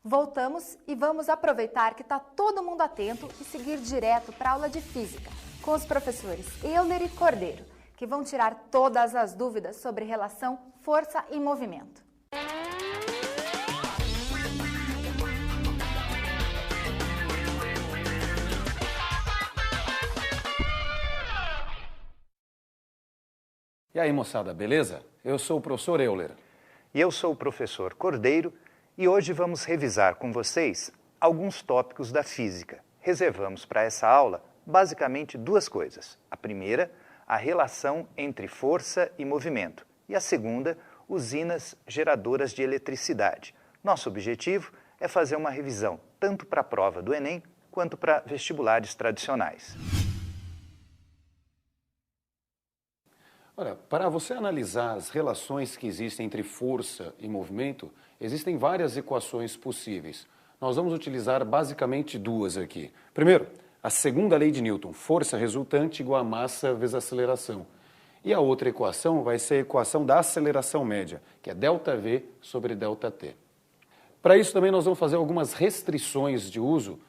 Voltamos e vamos aproveitar que está todo mundo atento e seguir direto para a aula de Física com os professores Euler e Cordeiro, que vão tirar todas as dúvidas sobre relação força e movimento. E aí, moçada, beleza? Eu sou o professor Euler. E eu sou o professor Cordeiro e hoje vamos revisar com vocês alguns tópicos da física. Reservamos para essa aula basicamente duas coisas. A primeira, a relação entre força e movimento. E a segunda, usinas geradoras de eletricidade. Nosso objetivo é fazer uma revisão tanto para a prova do Enem quanto para vestibulares tradicionais. Olha, para você analisar as relações que existem entre força e movimento, existem várias equações possíveis. Nós vamos utilizar basicamente duas aqui. Primeiro, a segunda lei de Newton, força resultante igual a massa vezes aceleração. E a outra equação vai ser a equação da aceleração média, que é ΔV sobre ΔT. Para isso também nós vamos fazer algumas restrições de uso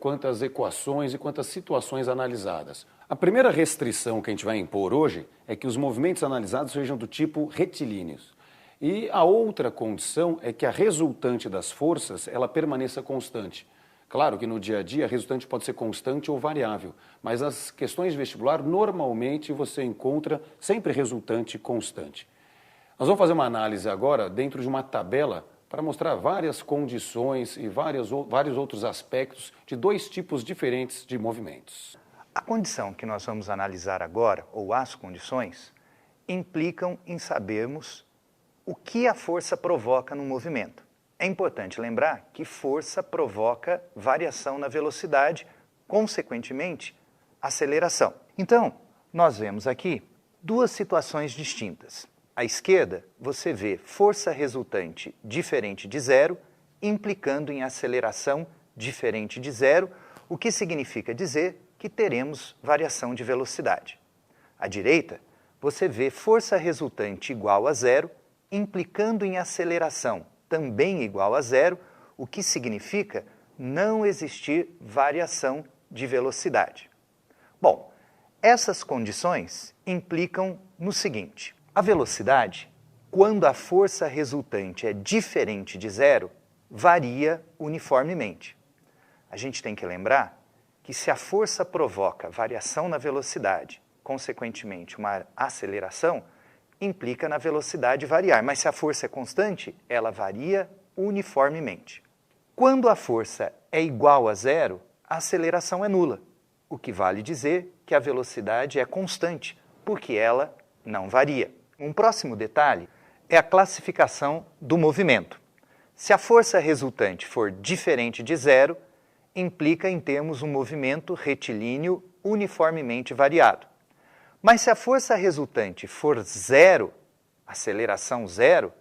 quanto às equações e quanto às situações analisadas. A primeira restrição que a gente vai impor hoje é que os movimentos analisados sejam do tipo retilíneos. E a outra condição é que a resultante das forças ela permaneça constante. Claro que no dia a dia a resultante pode ser constante ou variável, mas as questões de vestibular normalmente você encontra sempre resultante constante. Nós vamos fazer uma análise agora dentro de uma tabela para mostrar várias condições e vários outros aspectos de dois tipos diferentes de movimentos. A condição que nós vamos analisar agora, ou as condições, implicam em sabermos o que a força provoca no movimento. É importante lembrar que força provoca variação na velocidade, consequentemente, aceleração. Então, nós vemos aqui duas situações distintas. À esquerda, você vê força resultante diferente de zero, implicando em aceleração diferente de zero, o que significa dizer que teremos variação de velocidade. À direita, você vê força resultante igual a zero, implicando em aceleração também igual a zero, o que significa não existir variação de velocidade. Bom, essas condições implicam no seguinte: a velocidade, quando a força resultante é diferente de zero, varia uniformemente. A gente tem que lembrar que se a força provoca variação na velocidade, consequentemente uma aceleração, implica na velocidade variar, mas se a força é constante, ela varia uniformemente. Quando a força é igual a zero, a aceleração é nula, o que vale dizer que a velocidade é constante, porque ela não varia. Um próximo detalhe é a classificação do movimento. Se a força resultante for diferente de zero, implica em termos um movimento retilíneo uniformemente variado. Mas se a força resultante for zero, aceleração zero,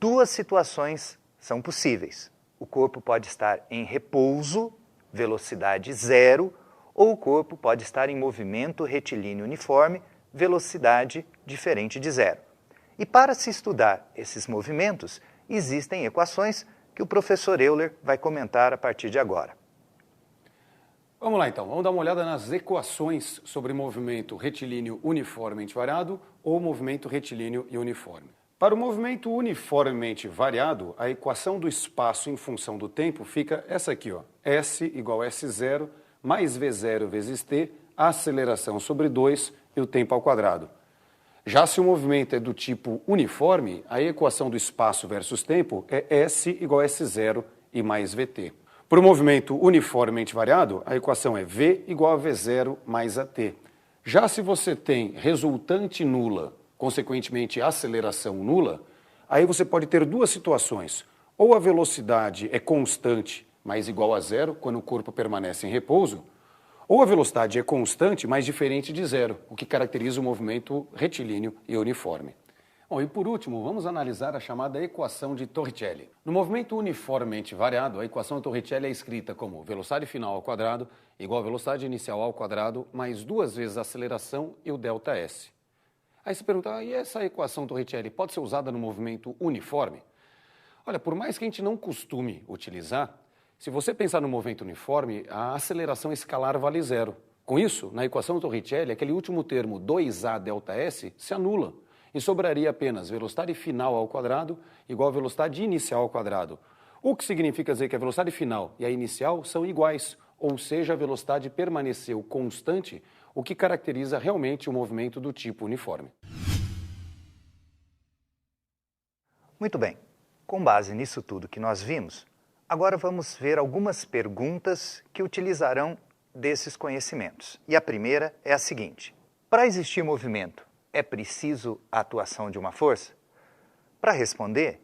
duas situações são possíveis. O corpo pode estar em repouso, velocidade zero, ou o corpo pode estar em movimento retilíneo uniforme, velocidade diferente de zero. E para se estudar esses movimentos, existem equações que o professor Euler vai comentar a partir de agora. Vamos lá então, vamos dar uma olhada nas equações sobre movimento retilíneo uniformemente variado ou movimento retilíneo e uniforme. Para o movimento uniformemente variado, a equação do espaço em função do tempo fica essa aqui, ó, S igual a S0 mais V0 vezes T, a aceleração sobre 2 e o tempo ao quadrado. Já se o movimento é do tipo uniforme, a equação do espaço versus tempo é S igual a S0 e mais VT. Para o movimento uniformemente variado, a equação é V igual a V0 mais AT. Já se você tem resultante nula, consequentemente aceleração nula, aí você pode ter duas situações. Ou a velocidade é constante, mas igual a zero, quando o corpo permanece em repouso, ou a velocidade é constante, mas diferente de zero, o que caracteriza o movimento retilíneo e uniforme. Bom, e por último, vamos analisar a chamada equação de Torricelli. No movimento uniformemente variado, a equação de Torricelli é escrita como velocidade final ao quadrado igual a velocidade inicial ao quadrado mais 2 vezes a aceleração e o ΔS. Aí você pergunta, e essa equação Torricelli pode ser usada no movimento uniforme? Olha, por mais que a gente não costume utilizar, se você pensar no movimento uniforme, a aceleração escalar vale zero. Com isso, na equação do Torricelli, aquele último termo 2a ΔS se anula e sobraria apenas velocidade final ao quadrado igual a velocidade inicial ao quadrado. O que significa dizer que a velocidade final e a inicial são iguais, ou seja, a velocidade permaneceu constante, o que caracteriza realmente o movimento do tipo uniforme. Muito bem. Com base nisso tudo que nós vimos, agora vamos ver algumas perguntas que utilizarão desses conhecimentos. E a primeira é a seguinte: para existir movimento, é preciso a atuação de uma força? Para responder,